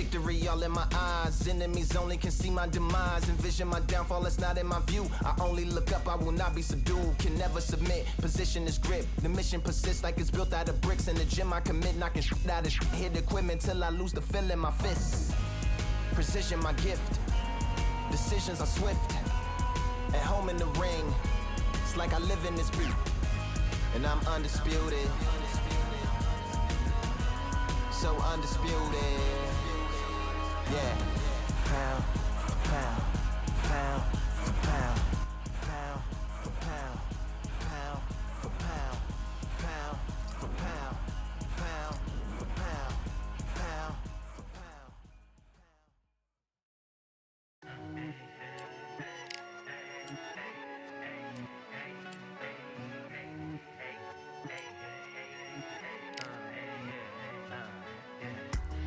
victory all in my eyes. Enemies only can see my demise. Envision my downfall, it's not in my view. I only look up, I will not be subdued. Can never submit, position is grip. The mission persists like it's built out of bricks. In the gym I commit, knocking shit out of shit. Hit equipment till I lose the feel in my fists. Precision my gift. Decisions are swift. At home in the ring, it's like I live in this beat. And I'm undisputed. So undisputed. Yeah. Pound for pound, pound for pound, pound for pound, pound for pound, pound for pound, pound for pound, pound for pound.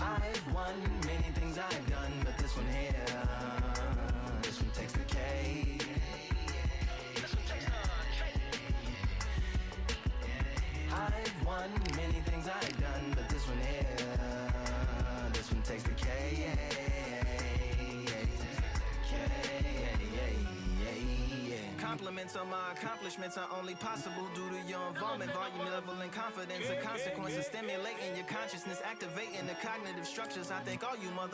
I've won many things I've done, but this one here, this one takes the cake. I've won many things I've done, but this one here, this one takes the cake. Compliments on my accomplishments are only possible due to your involvement, volume, level, and confidence. The consequences stimulating your consciousness, activating the cognitive structures. I think all you and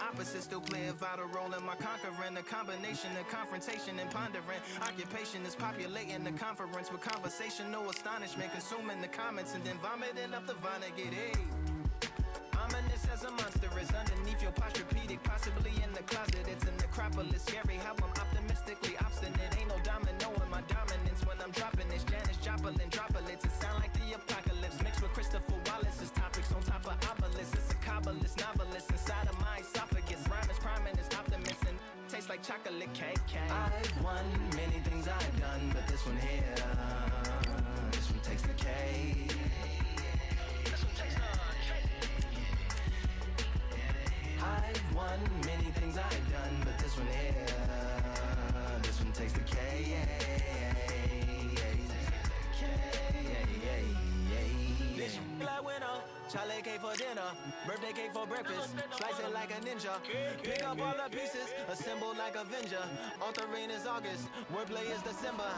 opposites still play a vital role in my conquering. The combination of confrontation and pondering. Occupation is populating the conference with conversation, no astonishment, consuming the comments and then vomiting up the Vonnegut. Hey. Ominous as a monster is underneath your posturepedic, possibly in the closet. It's an necropolis, scary how I'm optimistically obstinate. Ain't no domino in my dominance when I'm dropping this. Janis Joplin droplets, it sound like the apocalypse mixed with Christopher Wallace's topics on top of obelisks. It's a Kabbalist novelist inside of my esophagus. Rhyme is priming, is optimist and tastes like chocolate cake. I've won many things I've done, but this one here, this one takes the cake. I've won many things I've done, but this one here, this one takes the K. Black winner, Charlie cake for dinner, birthday cake for breakfast, slice it like a ninja, pick up all the pieces, assemble like Avenger, Authorine is August, wordplay is December,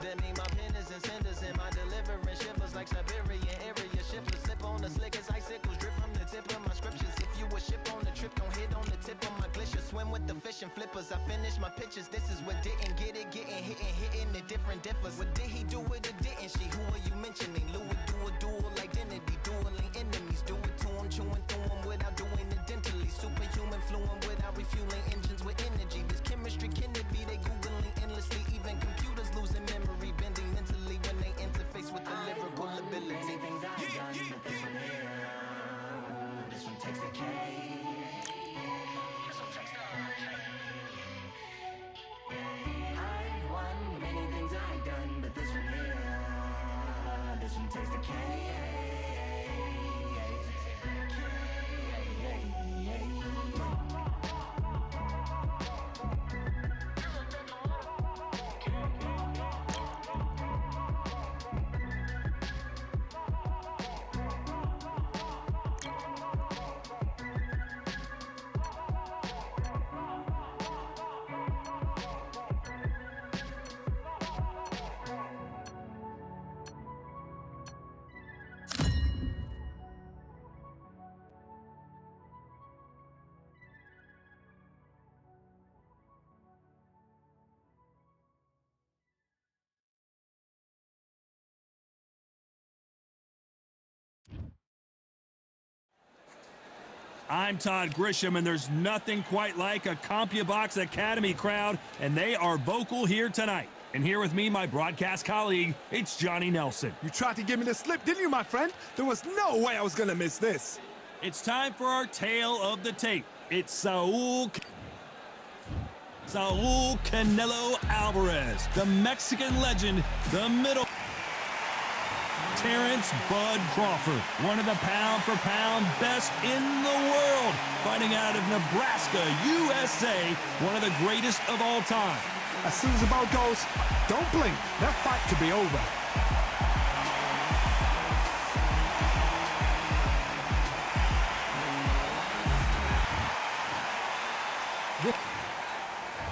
That mean my pen is in cinders and my deliverance shivers like Siberian area shippers. Slip on the slickest icicles, drip from the tip of my scriptures. If you a ship on the trip, don't hit on the tip of my glacier. Swim with the fish and flippers. I finish my pictures. This is what didn't get it, getting hitting the different differs. What did he do with it? Didn't she? Who are you mentioning? Louis do a dual identity, dueling enemies. Do it to him, chewing through him without doing it dentally. Superhuman fluent without refueling engines with energy. This chemistry can it be? They googling endlessly. Even computers losing memory, bending mentally when they interface with the lyrical ability. Things I've done, but this one here, this one takes the cake. I've won many things I've done, but this one here, this one takes the cake. I'm Todd Grisham, and there's nothing quite like a CompuBox Academy crowd, and they are vocal here tonight. And here with me, my broadcast colleague, it's Johnny Nelson. You tried to give me the slip, didn't you, my friend? There was no way I was gonna miss this. It's time for our tale of the tape. It's Saul Canelo Alvarez, the Mexican legend, the middle. Terrence Bud Crawford, one of the pound-for-pound best in the world, fighting out of Nebraska, USA, one of the greatest of all time. As soon as the bell goes, don't blink. That fight could be over.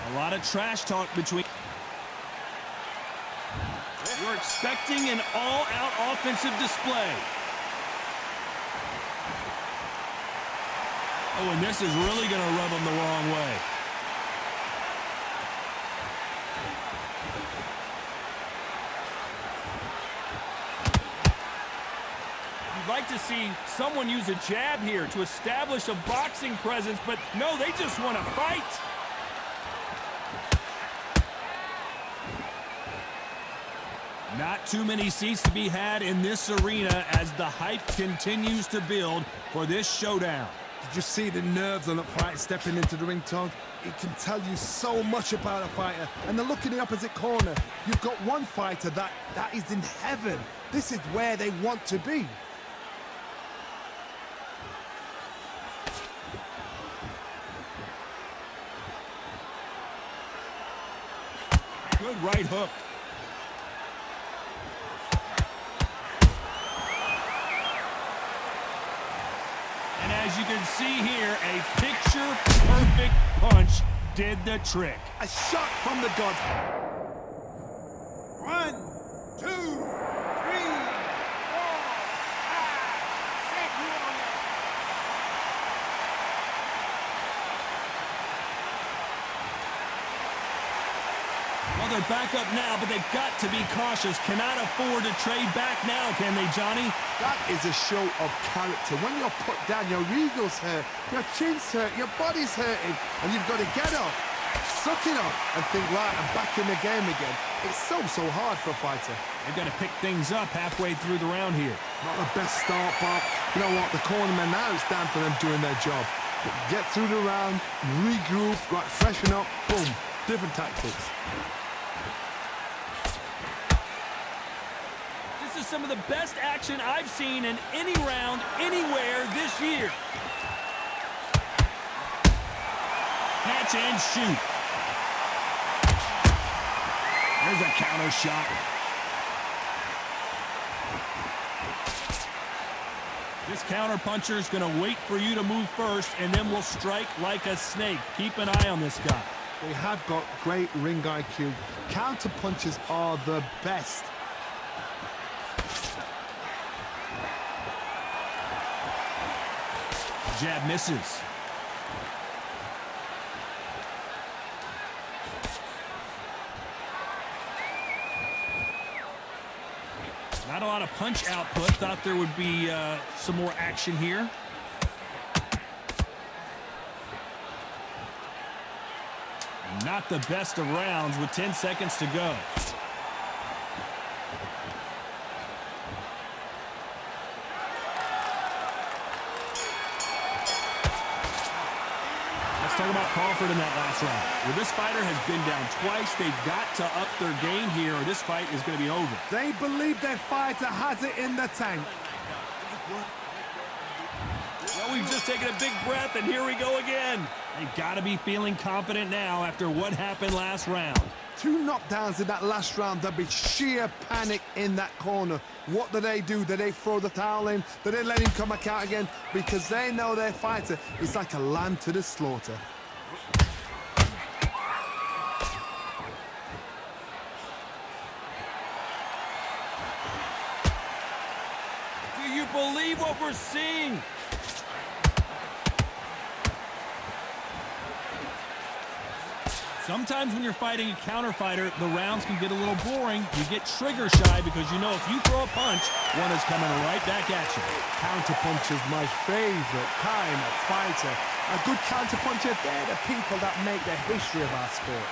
A lot of trash talk between. We're expecting an all-out offensive display. Oh, and this is really going to rub them the wrong way. You'd like to see someone use a jab here to establish a boxing presence, but no, they just want to fight. Not too many seats to be had in this arena as the hype continues to build for this showdown. Did you see the nerves on that fight stepping into the ring, Tom? It can tell you so much about a fighter. And then look in the opposite corner. You've got one fighter that is in heaven. This is where they want to be. Good right hook. And as you can see here, a picture-perfect punch did the trick. A shot from the gods. 1, 2, 3, 4, 5, 6. Well, they're back up now, but they've got to be cautious. Cannot afford to trade back now, can they, Johnny? That is a show of character. When you're put down, your ego's hurt, your chin's hurt, your body's hurting, and you've got to get up, suck it up, and think, right, I'm back in the game again. It's so hard for a fighter. They've got to pick things up halfway through the round here. Not the best start, but you know what? The cornermen now, it's down for them doing their job. Get through the round, regroup, right, freshen up, boom, different tactics. This is some of the best action I've seen in any round, anywhere this year. Catch and shoot. There's a counter shot. This counter puncher is going to wait for you to move first, and then will strike like a snake. Keep an eye on this guy. They have got great ring IQ. Counter punches are the best. Jab misses. Not a lot of punch output. Thought there would be some more action here. Not the best of rounds with 10 seconds to go. Talk about Crawford in that last round. Well, this fighter has been down twice. They've got to up their game here, or this fight is going to be over. They believe their fighter has it in the tank. Well, we've just taken a big breath, and here we go again. They've got to be feeling confident now after what happened last round. 2 knockdowns in that last round. There'll be sheer panic in that corner. What do? Do they throw the towel in? Do they let him come back out again? Because they know their fighter is like a lamb to the slaughter. Do you believe what we're seeing? Sometimes when you're fighting a counter fighter, the rounds can get a little boring. You get trigger shy because you know if you throw a punch, one is coming right back at you. Counter punch is my favorite kind of fighter. A good counter puncher, they're the people that make the history of our sport.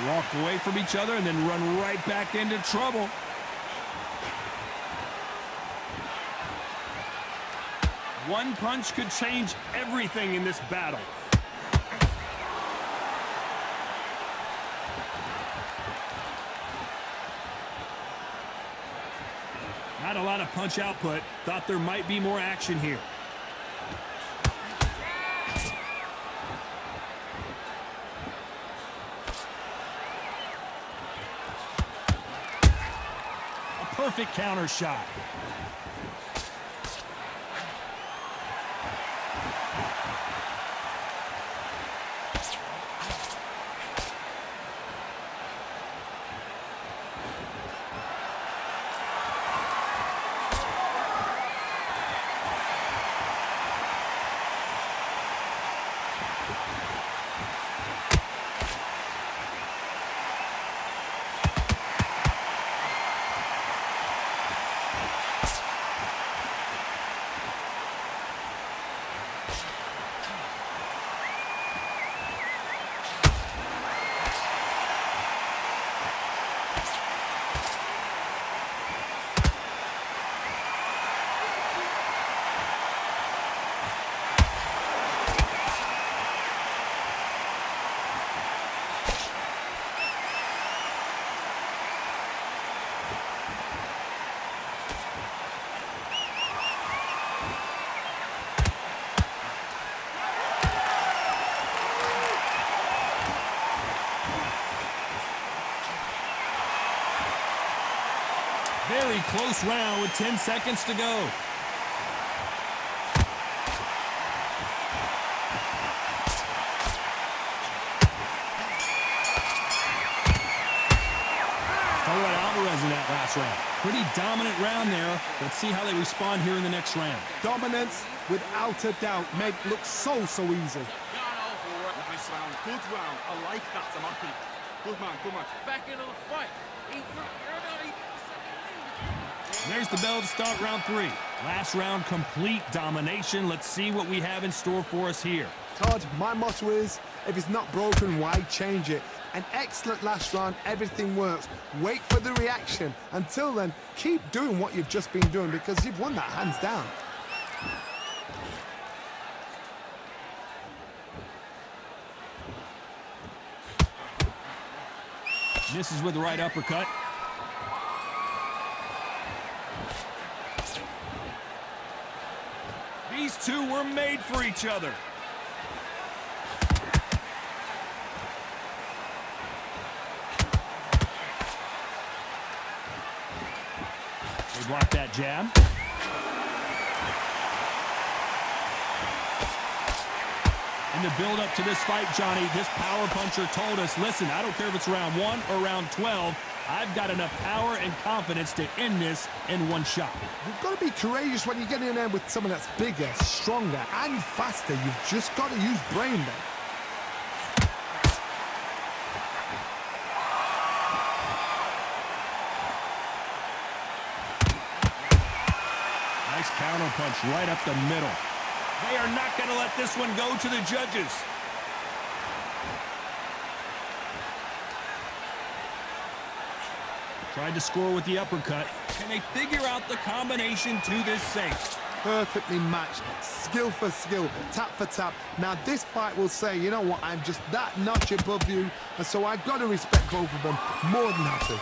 Walk away from each other and then run right back into trouble. One punch could change everything in this battle. Not a lot of punch output. Thought there might be more action here. perfect counter shot. Very close round with 10 seconds to go. Talk about Alvarez in that last round. Pretty dominant round there. Let's see how they respond here in the next round. Dominance, without a doubt, made look so easy. Nice round, good round. I like that, I'm happy. Good man, good man. Back into the fight. There's the bell to start round 3. Last round, complete domination. Let's see what we have in store for us here. Todd, my motto is, if it's not broken, why change it? An excellent last round, everything works. Wait for the reaction. Until then, keep doing what you've just been doing because you've won that hands down. Misses with the right uppercut. These two were made for each other. They block that jab. In the build-up to this fight, Johnny, this power puncher told us, listen, I don't care if it's round 1 or round 12, I've got enough power and confidence to end this in one shot. You've got to be courageous when you get in there with someone that's bigger, stronger, and faster. You've just got to use brain there. Nice counter punch right up the middle. They are not going to let this one go to the judges. Tried to score with the uppercut. Can they figure out the combination to this safe? Perfectly matched, skill for skill, tap for tap. Now this fight will say, you know what, I'm just that notch above you, and so I've got to respect both of them more than happy.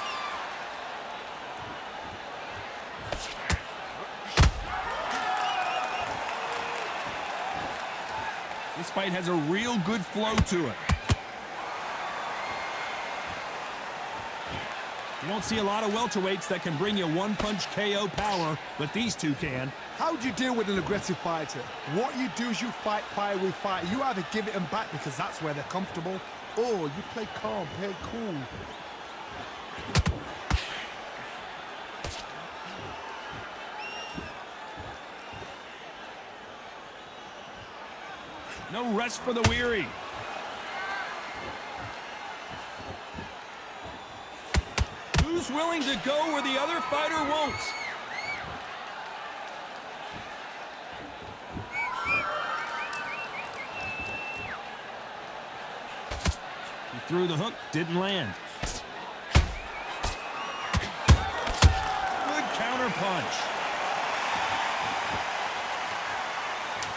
This fight has a real good flow to it. You don't see a lot of welterweights that can bring you one-punch KO power, but these two can. How do you deal with an aggressive fighter? What you do is you fight fire with fire. You either give it them back because that's where they're comfortable, or you play calm, play cool. No rest for the weary. Who's willing to go where the other fighter won't? He threw the hook, didn't land. Good counter punch.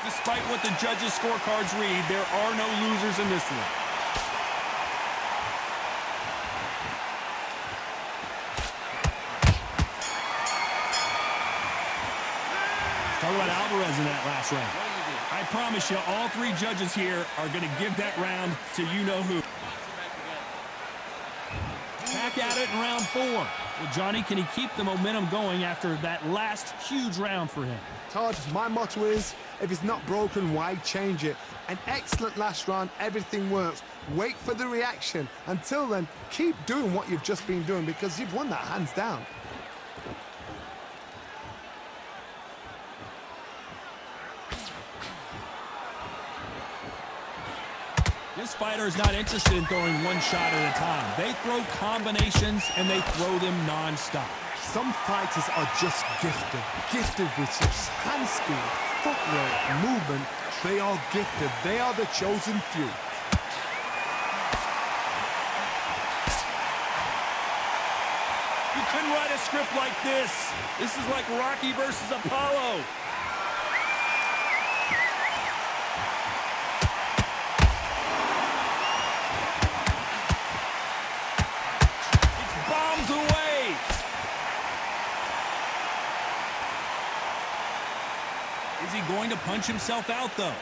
Despite what the judges' scorecards read, there are no losers in this one. Talk about Alvarez in that last round. I promise you, all three judges here are going to give that round to you-know-who. Back back at it in round 4. Well, Johnny, can he keep the momentum going after that last huge round for him? Todd, my motto is, if it's not broken, why change it? An excellent last round, everything works. Wait for the reaction. Until then, keep doing what you've just been doing because you've won that hands down. This fighter is not interested in throwing one shot at a time. They throw combinations and they throw them non-stop. Some fighters are just gifted with such hand speed, footwork, movement. They are gifted. They are the chosen few. You couldn't write a script like this. This is like Rocky versus Apollo. It's bombs away. Is he going to punch himself out, though?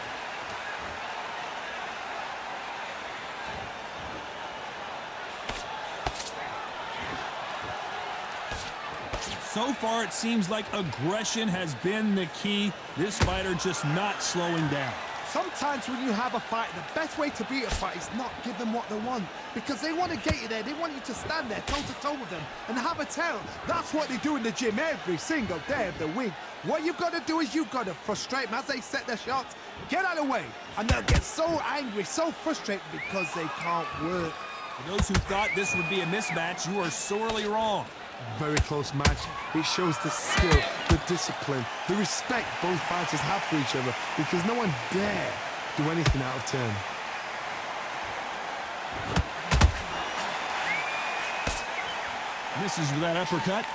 So far, it seems like aggression has been the key. This fighter just not slowing down. Sometimes when you have a fight, the best way to beat a fight is not give them what they want. Because they want to get you there. They want you to stand there toe-to-toe with them and have a tell. That's what they do in the gym every single day of the week. What you've got to do is you've got to frustrate them as they set their shots. Get out of the way. And they'll get so angry, so frustrated because they can't work. For those who thought this would be a mismatch, you are sorely wrong. Very close match. It shows the skill, the discipline, the respect both fighters have for each other because no one dare do anything out of turn. Misses with that uppercut.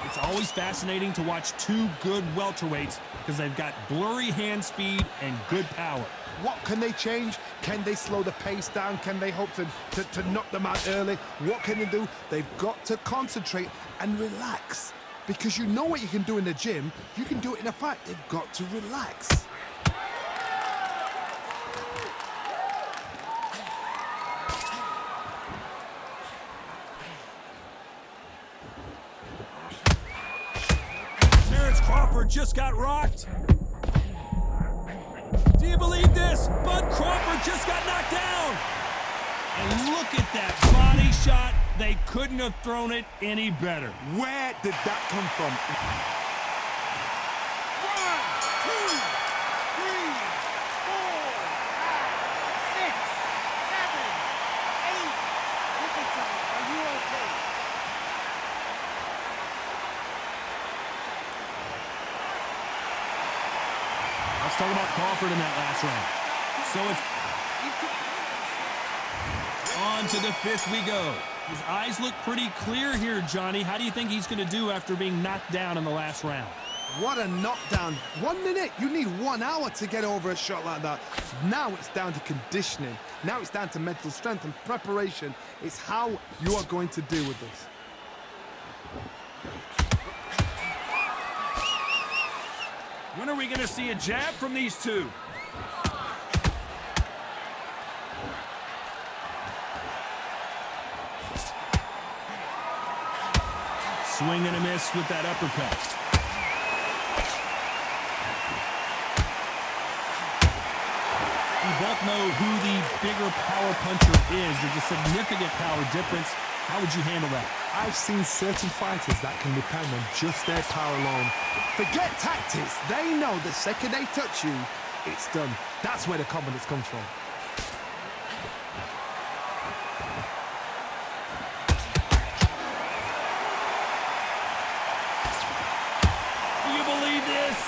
It's always fascinating to watch two good welterweights because they've got blurry hand speed and good power. What can they change? Can they slow the pace down? Can they hope to knock them out early? What can they do? They've got to concentrate and relax. Because you know what you can do in the gym, you can do it in a fight. They've got to relax. Crawford just got rocked. Do you believe this? Bud Crawford just got knocked down. And look at that body shot. They couldn't have thrown it any better. Where did that come from? 1, 2, 3, 4, 5, 6, 7, 8. Listen to me. Are you okay? Let's talk about Crawford in that last round. So it's on to the 5th we go. His eyes look pretty clear here, Johnny. How do you think he's going to do after being knocked down in the last round? What a knockdown. 1 minute. You need 1 hour to get over a shot like that. Now it's down to conditioning. Now it's down to mental strength and preparation. It's how you are going to deal with this. When are we going to see a jab from these two? Swing and a miss with that uppercut. We both know who the bigger power puncher is. There's a significant power difference. How would you handle that? I've seen certain fighters that can depend on just their power alone. Forget tactics. They know the second they touch you, it's done. That's where the confidence comes from. Do you believe this?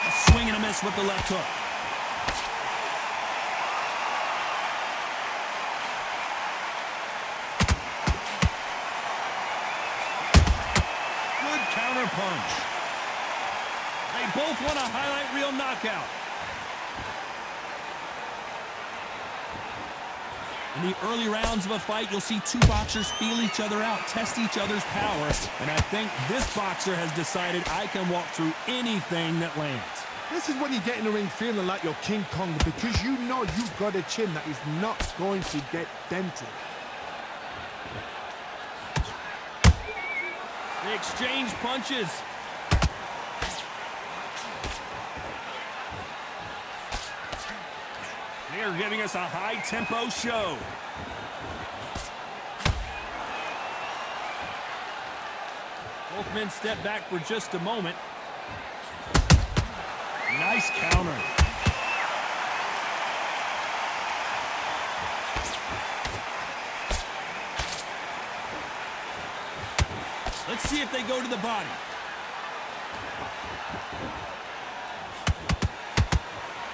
A swing and a miss with the left hook. Punch. They both want a highlight reel knockout. In the early rounds of a fight, you'll see two boxers feel each other out, test each other's power, and I think this boxer has decided I can walk through anything that lands. This is when you get in the ring feeling like you're King Kong, because you know you've got a chin that is not going to get dented. They exchange punches. They are giving us a high-tempo show. Both men step back for just a moment. Nice counter. Let's see if they go to the body.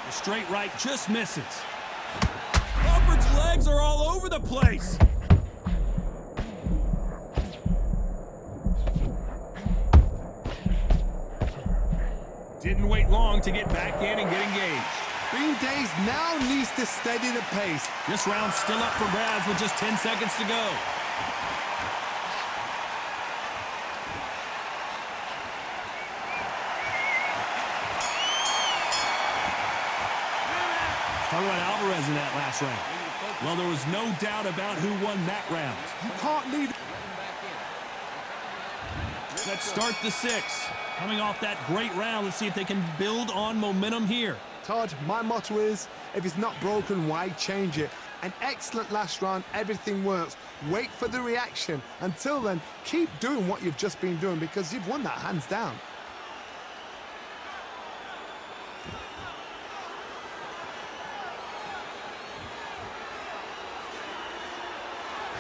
The straight right just misses. Crawford's legs are all over the place. Didn't wait long to get back in and get engaged. Bean Days now needs to steady the pace. This round's still up for grabs with just 10 seconds to go. Talk about Alvarez in that last round. Well, there was no doubt about who won that round. You can't lead. Let's start the sixth. Coming off that great round, let's see if they can build on momentum here. Todd, my motto is, if it's not broken, why change it? An excellent last round, everything works. Wait for the reaction. Until then, keep doing what you've just been doing, because you've won that hands down.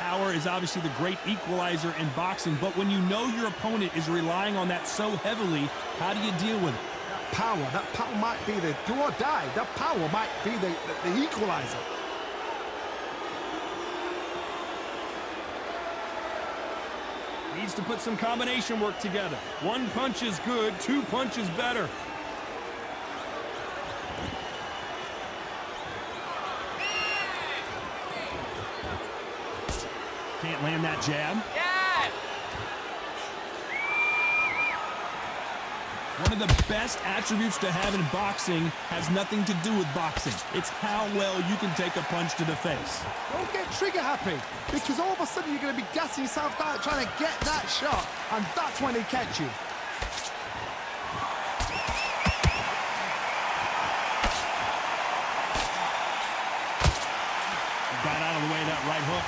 Power is obviously the great equalizer in boxing, but when you know your opponent is relying on that so heavily, how do you deal with it? That power might be the do or die. That power might be the equalizer. Needs to put some combination work together. One punch is good, two punches better. Can't land that jab. Yeah! One of the best attributes to have in boxing has nothing to do with boxing. It's how well you can take a punch to the face. Don't get trigger happy, because all of a sudden you're going to be gassing yourself out trying to get that shot, and that's when they catch you. Got out of the way of that right hook.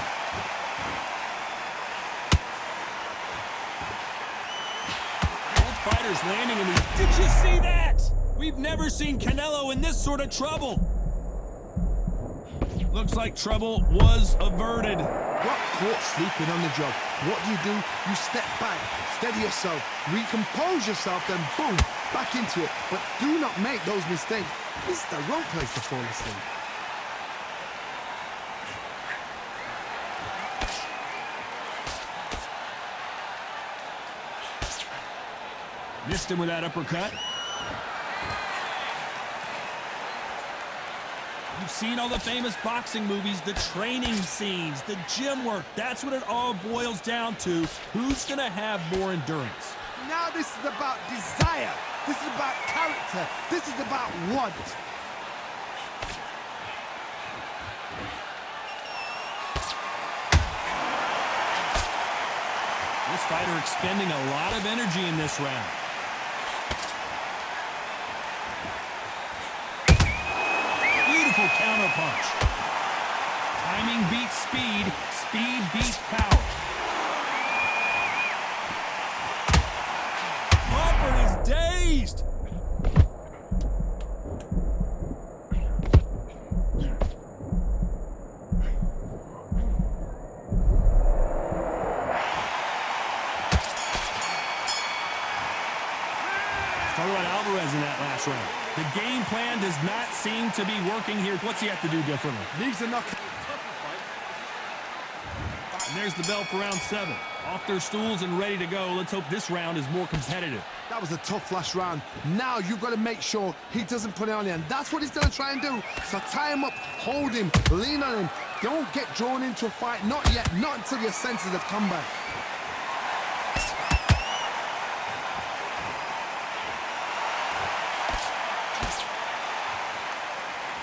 Fighters landing in these. Did you see that? We've never seen Canelo in this sort of trouble. Looks like trouble was averted. Got caught sleeping on the job. What do? You step back, steady yourself, recompose yourself, then boom, back into it. But do not make those mistakes. This is the wrong place to fall asleep. Missed him with that uppercut. You've seen all the famous boxing movies, the training scenes, the gym work. That's what it all boils down to. Who's going to have more endurance? Now this is about desire. This is about character. This is about want. This fighter expending a lot of energy in this round. Beautiful counter punch. Timing beats speed. Speed beats power. Crawford is dazed. Talk about Alvarez in that last round. The game plan does not seem to be working here. What's he have to do differently? Needs to knock. And there's the bell for round 7. Off their stools and ready to go. Let's hope this round is more competitive. That was a tough last round. Now you've got to make sure he doesn't put it on you, and that's what he's going to try and do. So tie him up, hold him, lean on him, Don't get drawn into a fight. Not yet. Not until your senses have come back.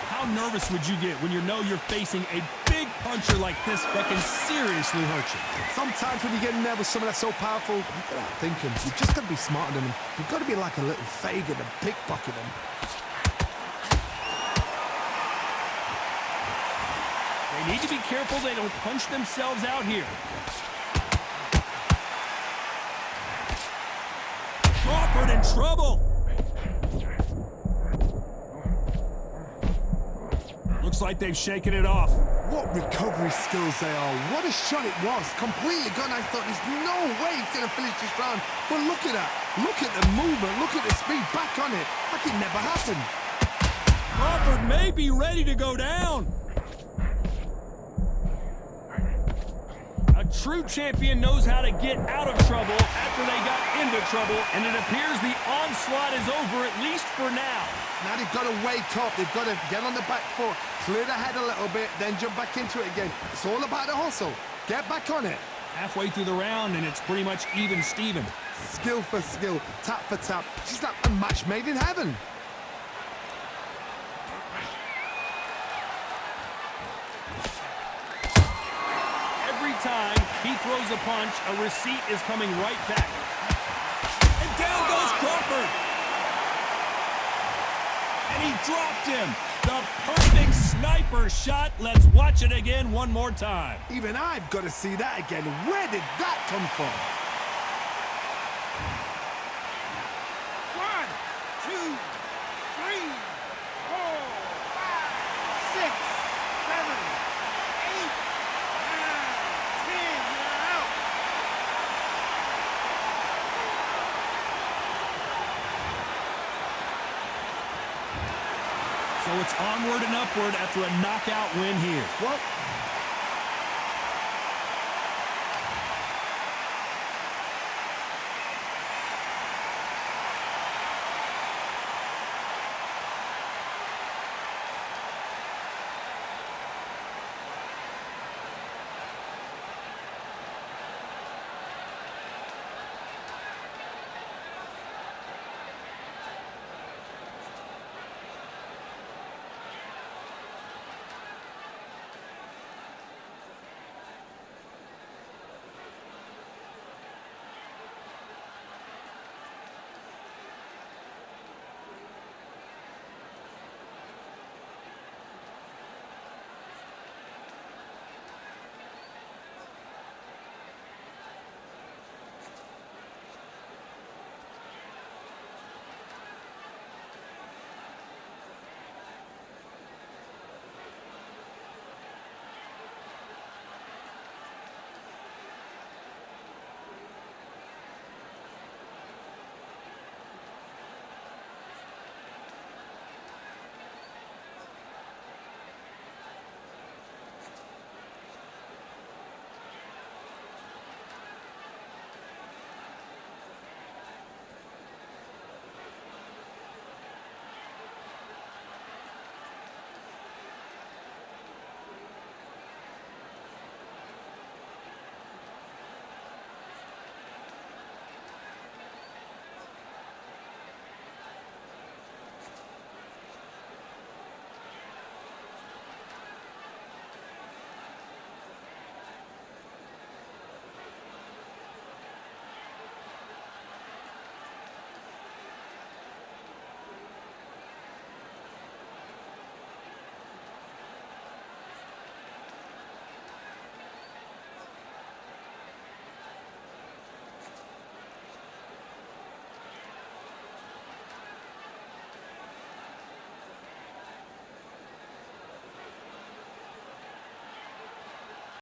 How nervous would you get when you know you're facing a big puncher like this that can seriously hurt you? Sometimes when you get in there with someone that's so powerful, you've got to outthink him. You've just got to be smarter than him. You've got to be like a little Fagin and pickpocket him. They need to be careful they don't punch themselves out here. Crawford in trouble. Looks like they've shaken it off. What recovery skills they are. What a shot it was. Completely gone. I thought there's no way he's going to finish this round. But look at that. Look at the movement. Look at the speed. Back on it. Like it never happened. Crawford may be ready to go down. A true champion knows how to get out of trouble after they got into trouble, and it appears the onslaught is over, at least for now. Now they've got to wake up. They've got to get on the back foot, clear the head a little bit, then jump back into it again. It's all about the hustle. Get back on it. Halfway through the round, and it's pretty much even Steven. Skill for skill, tap for tap. Just like a match made in heaven. Every time he throws a punch, a receipt is coming right back. And down goes Crawford. And he dropped him. The perfect sniper shot. Let's watch it again one more time. Even I've got to see that again. Where did that come from? 1, 2, 3, 4, 5, 6, 7, 8, 9, 10. You're out. So it's onward and upward after a knockout win here. Well,